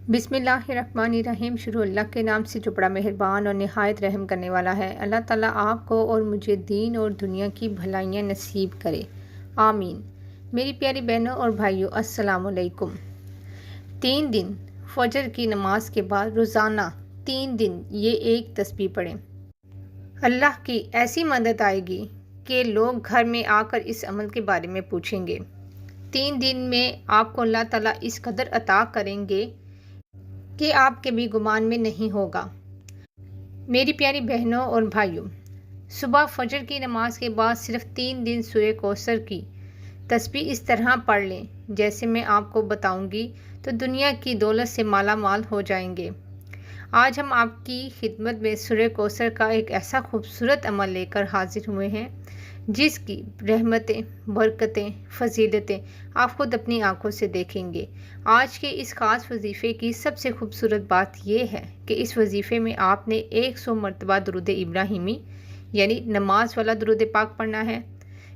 बिस्मिल्लाहिर्रहमानिर्रहीम। शुरू अल्लाह के नाम से जो बड़ा मेहरबान और निहायत रहम करने वाला है। अल्लाह ताला आपको और मुझे दीन और दुनिया की भलाइयाँ नसीब करे, आमीन। मेरी प्यारी बहनों और भाइयों, अस्सलाम वालेकुम। 3 दिन फजर की नमाज के बाद रोज़ाना 3 दिन ये एक तस्बीह पढ़ें। अल्लाह की ऐसी मदद आएगी कि लोग घर में आकर इस अमल के बारे में पूछेंगे। 3 दिन में आपको अल्लाह ताला इस कदर अता करेंगे कि आपके भी गुमान में नहीं होगा। मेरी प्यारी बहनों और भाइयों, सुबह फजर की नमाज के बाद सिर्फ 3 दिन सूरह कौसर की तस्बीह इस तरह पढ़ लें जैसे मैं आपको बताऊंगी, तो दुनिया की दौलत से माला माल हो जाएंगे। आज हम आपकी खिदमत में सूरह कौसर का एक ऐसा खूबसूरत अमल लेकर हाजिर हुए हैं जिसकी रहमतें, बरकतें, फजीलतें आप खुद अपनी आंखों से देखेंगे। आज के इस ख़ास वजीफ़े की सबसे खूबसूरत बात यह है कि इस वजीफ़े में आपने 100 मरतबा दुरूद इब्राहिमी यानी नमाज वाला दुरूद पाक पढ़ना है।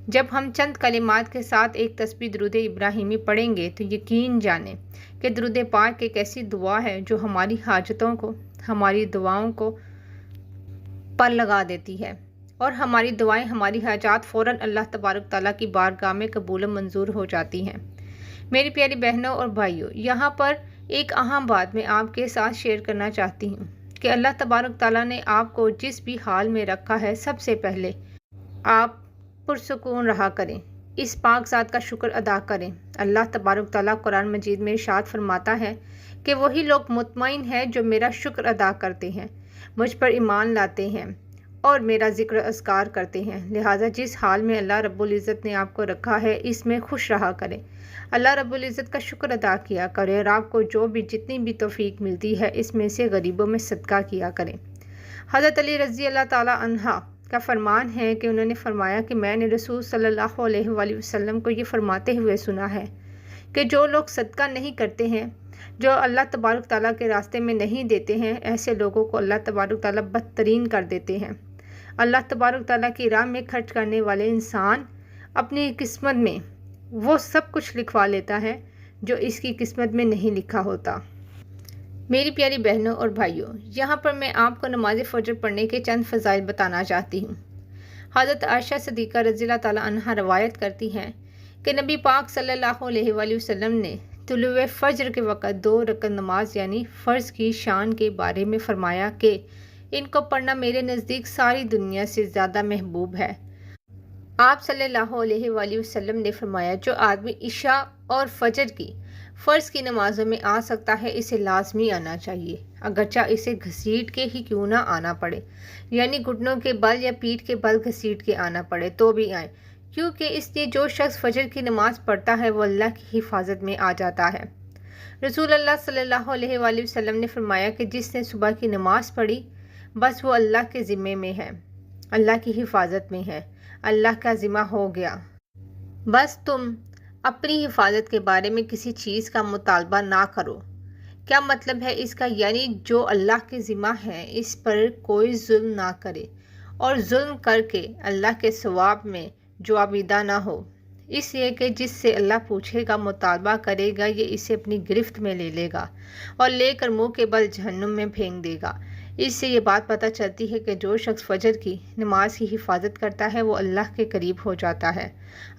जब हम चंद कलिमात के साथ एक तस्बीह दुरूद इब्राहिमी पढ़ेंगे तो यकीन जानें कि दुरूद पाक एक ऐसी दुआ है जो हमारी हाजतों को, हमारी दुआओं को पर लगा देती है और हमारी दुआएं, हमारी हाजात फ़ौरन अल्लाह तबारक ताला की बारगाह में कबूल मंजूर हो जाती हैं। मेरी प्यारी बहनों और भाइयों, यहाँ पर एक अहम बात मैं आपके साथ शेयर करना चाहती हूँ कि अल्लाह तबारक ताला ने आपको जिस भी हाल में रखा है, सबसे पहले आप पुरसुकून रहा करें, इस पाक ज़ात का शुक्र अदा करें। अल्लाह तबारक ताला कुरान मजीद में इरशाद फरमाता है कि वही लोग मुतमईन हैं जो मेरा शुक्र अदा करते हैं, मुझ पर ईमान लाते हैं और मेरा ज़िक्र अस्कार करते हैं। लिहाजा जिस हाल में अल्लाह रब्बुल इज़्ज़त ने आपको रखा है, इसमें खुश रहा करें, अल्लाह रब्बुल इज़्ज़त का शुक्र अदा किया करें और आपको जो भी जितनी भी तौफीक मिलती है इसमें से गरीबों में सदका किया करें। हज़रत अली रज़ी अल्लाह ताला अन्हा का फरमान है कि उन्होंने फरमाया कि मैंने रसूल सल्लल्लाहु अलैहि वसल्लम को ये फरमाते हुए सुना है कि जो लोग सदका नहीं करते हैं, जो अल्लाह तबारक ताला के रास्ते में नहीं देते हैं, ऐसे लोगों को अल्लाह तबारक ताला बदतरीन कर देते हैं। अल्लाह तबारक ताला की राह में खर्च करने वाले इंसान अपनी किस्मत में वो सब कुछ लिखवा लेता है जो इसकी किस्मत में नहीं लिखा होता। मेरी प्यारी बहनों और भाइयों, यहाँ पर मैं आपको नमाज फ़जर पढ़ने के चंद फ़ज़ाइल बताना चाहती हूँ। हज़रत आयशा सिद्दीक़ा रज़ियल्लाहु ताला अन्हा रवायत करती हैं कि नबी पाक सल्लल्लाहु अलैहि वसल्लम ने तुलुए फ़जर के वक़्त 2 रकअत नमाज यानी फ़र्ज़ की शान के बारे में फ़रमाया कि इनको पढ़ना मेरे नज़दीक सारी दुनिया से ज़्यादा महबूब है। आप सल्लल्लाहु अलैहि वसल्लम ने फरमाया, जो आदमी इशा और फ़जर की फ़र्ज़ की नमाज़ों में आ सकता है, इसे लाजमी आना चाहिए, अगरचा इसे घसीट के ही क्यों ना आना पड़े, यानी घुटनों के बल या पीठ के बल घसीट के आना पड़े तो भी आए, क्योंकि इसलिए जो शख्स फ़जर की नमाज़ पढ़ता है वो अल्लाह की हिफाजत में आ जाता है। रसूल अल्लाह सल्लल्लाहु अलैहि वसल्लम ने फरमाया कि जिसने सुबह की नमाज़ पढ़ी बस वो अल्लाह के ज़िम्मे में है, अल्लाह की हिफाजत में है, अल्लाह का ज़िम्मा हो गया। बस तुम अपनी हिफाजत के बारे में किसी चीज़ का मुतालबा ना करो। क्या मतलब है इसका? यानी जो अल्लाह के ज़िम्मा है इस पर कोई जुल्म ना करे और जुल्म करके अल्लाह के सवाब में जो आबिदा ना हो, इसलिए कि जिससे अल्लाह पूछेगा, मुतालबा करेगा, ये इसे अपनी गिरफ्त में ले लेगा और लेकर मुंह के बल जहन्नुम में फेंक देगा। इससे ये बात पता चलती है कि जो शख्स फ़जर की नमाज की हिफाजत करता है वो अल्लाह के करीब हो जाता है,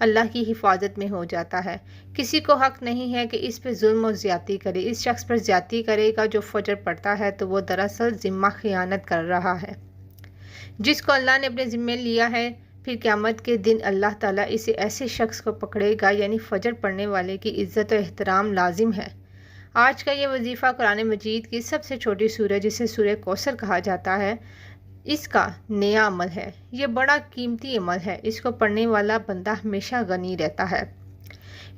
अल्लाह की हिफाजत में हो जाता है। किसी को हक़ नहीं है कि इस पर जुल्म और ज़्यादती करे। इस शख्स पर ज़्यादती करेगा जो फ़जर पढ़ता है तो वो दरअसल ज़िम्मा ख़ियानत कर रहा है जिसको अल्लाह ने अपने ज़िम्मे लिया है। फिर क़यामत के दिन अल्लाह ताला इसे ऐसे शख्स को पकड़ेगा, यानी फ़जर पढ़ने वाले की इज़्ज़त और एहतराम लाजिम है। आज का ये वजीफ़ा कुरान मजीद की सबसे छोटी सूरह जिसे सूरह कौसर कहा जाता है, इसका नया अमल है। ये बड़ा कीमती अमल है। इसको पढ़ने वाला बंदा हमेशा गनी रहता है।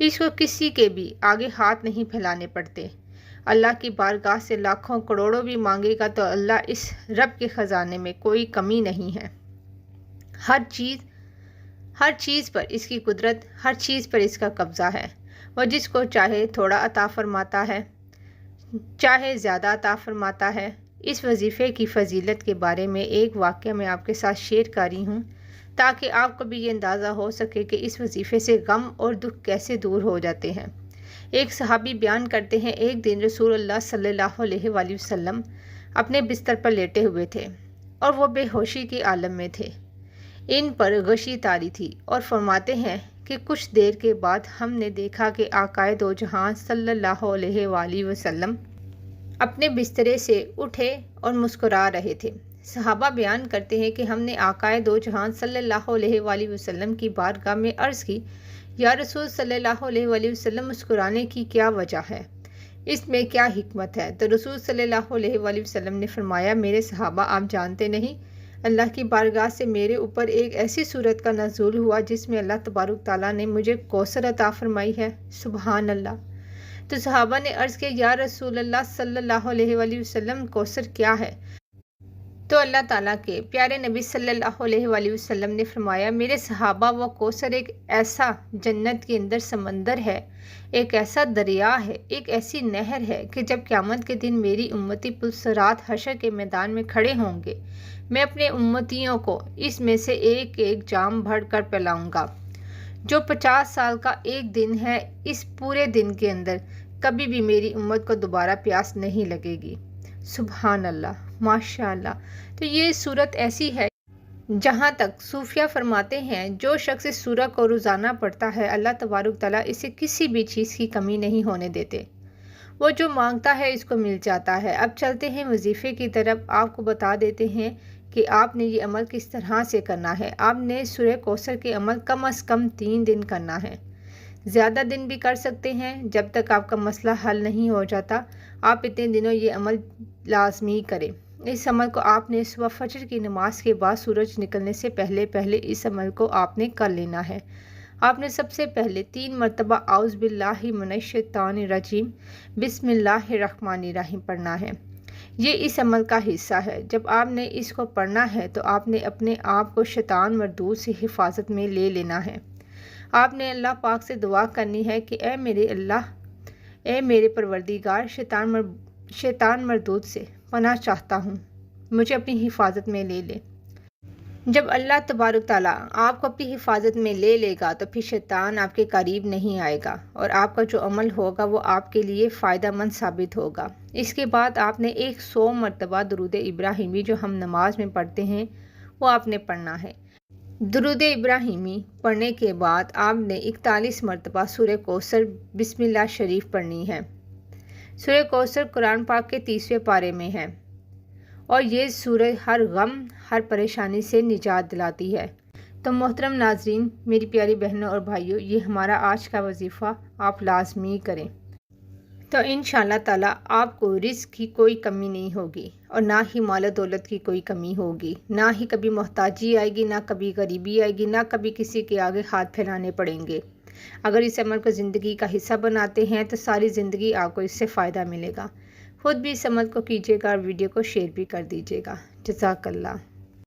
इसको किसी के भी आगे हाथ नहीं फैलाने पड़ते। अल्लाह की बारगाह से लाखों करोड़ों भी मांगेगा तो अल्लाह इस रब के ख़जाने में कोई कमी नहीं है। हर चीज़ पर इसकी कुदरत, हर चीज़ पर इसका कब्ज़ा है। वह जिसको चाहे थोड़ा अता फरमाता है, चाहे ज़्यादा अता फरमाता है। इस वजीफ़े की फ़जीलत के बारे में एक वाक़या मैं आपके साथ शेयर कर रही हूँ ताकि आपको भी ये अंदाज़ा हो सके कि इस वजीफ़े से गम और दुख कैसे दूर हो जाते हैं। ایک صحابی بیان کرتے ہیں ایک دن رسول اللہ صلی اللہ علیہ وآلہ وسلم اپنے بستر پر لیٹے ہوئے تھے اور وہ بے ہوشی کے عالم میں تھے۔ ان پر غشی طاری تھی اور فرماتے ہیں کہ کچھ دیر کے بعد ہم نے دیکھا کہ آقائے دو جہاں صلی اللہ علیہ وآلہ وسلم اپنے بسترے سے اٹھے اور مسکرا رہے تھے۔ صحابہ بیان کرتے ہیں کہ ہم نے آقائے دو جہاں صلی اللہ علیہ وآلہ وسلم کی بارگاہ میں عرض کی، یا رسول صلی اللہ علیہ وآلہ وسلم، مسکرانے کی کیا وجہ ہے؟ اس میں کیا حکمت ہے؟ تو رسول صلی اللہ علیہ وآلہ وسلم نے فرمایا، میرے صحابہ، آپ جانتے نہیں، اللہ کی بارگاہ سے میرے اوپر ایک ایسی صورت کا نزول ہوا جس میں اللہ تبارک تعالیٰ نے مجھے کوثر عطا فرمائی ہے۔ سبحان اللہ۔ تو صحابہ نے عرض کیا، یا رسول اللہ صلی اللہ علیہ وآلہ وسلم، کوثر کیا ہے؟ تو اللہ تعالیٰ کے پیارے نبی صلی اللہ علیہ وآلہ وسلم نے فرمایا، میرے صحابہ، وہ کوثر ایک ایسا جنت کے اندر سمندر ہے، ایک ایسا دریا ہے، ایک ایسی نہر ہے کہ جب قیامت کے دن میری امتی پلسرات حشر کے میدان میں کھڑے ہوں گے، میں اپنے امتیوں کو اس میں سے ایک ایک جام بھر کر پلاؤں گا۔ جو 50 سال کا ایک دن ہے، اس پورے دن کے اندر کبھی بھی میری امت کو دوبارہ پیاس نہیں لگے گی۔ سبحان اللہ، ماشاء اللہ۔ تو یہ صورت ایسی ہے جہاں تک صوفیہ فرماتے ہیں، جو شخص اس سورہ کو روزانہ پڑھتا ہے، اللہ تبارک تعالیٰ اسے کسی بھی چیز کی کمی نہیں ہونے دیتے۔ وہ جو مانگتا ہے اس کو مل جاتا ہے۔ اب چلتے ہیں وظیفے کی طرف۔ آپ کو بتا دیتے ہیں کہ آپ نے یہ عمل کس طرح سے کرنا ہے۔ آپ نے سورہ کوثر کے عمل کم از کم 3 دن کرنا ہے۔ زیادہ دن بھی کر سکتے ہیں، جب تک آپ کا مسئلہ حل نہیں ہو جاتا۔ آپ اتنے دنوں یہ عمل لازمی کریں۔ اس عمل کو آپ نے صبح فجر کی نماز کے بعد سورج نکلنے سے پہلے اس عمل کو آپ نے کر لینا ہے۔ آپ نے سب سے پہلے 3 مرتبہ اعوذ باللہ من الشیطان الرجیم بسم اللہ الرحمن الرحیم پڑھنا ہے۔ یہ اس عمل کا حصہ ہے۔ جب آپ نے اس کو پڑھنا ہے تو آپ نے اپنے آپ کو شیطان مردود سے حفاظت میں لے لینا ہے۔ آپ نے اللہ پاک سے دعا کرنی ہے کہ اے میرے اللہ، اے میرے پروردگار، شیطان مردود سے پناہ چاہتا ہوں، مجھے اپنی حفاظت میں لے لے۔ جب اللہ تبارک تعالیٰ آپ کو اپنی حفاظت میں لے لے گا تو پھر شیطان آپ کے قریب نہیں آئے گا اور آپ کا جو عمل ہوگا وہ آپ کے لیے فائدہ مند ثابت ہوگا۔ اس کے بعد آپ نے 100 مرتبہ درود ابراہیمی جو ہم نماز میں پڑھتے ہیں وہ آپ نے پڑھنا ہے۔ درود ابراہیمی پڑھنے کے بعد آپ نے 41 مرتبہ سورہ کوثر بسم اللہ شریف پڑھنی ہے۔ سورہ کوثر قرآن پاک کے 30ویں پارے میں ہے اور یہ سورہ ہر غم، ہر پریشانی سے نجات دلاتی ہے۔ تو محترم ناظرین، میری پیاری بہنوں اور بھائیوں، یہ ہمارا آج کا وظیفہ آپ لازمی کریں، تو انشاءاللہ تعالیٰ آپ کو رزق کی کوئی کمی نہیں ہوگی اور نہ ہی مال و دولت کی کوئی کمی ہوگی، نہ ہی کبھی محتاجی آئے گی، نہ کبھی غریبی آئے گی، نہ کبھی کسی کے آگے ہاتھ پھیلانے پڑیں گے۔ اگر اس عمل کو زندگی کا حصہ بناتے ہیں تو ساری زندگی آپ کو اس سے فائدہ ملے گا۔ خود بھی اس عمل کو کیجیے گا اور ویڈیو کو شیئر بھی کر دیجیے گا۔ جزاک اللہ۔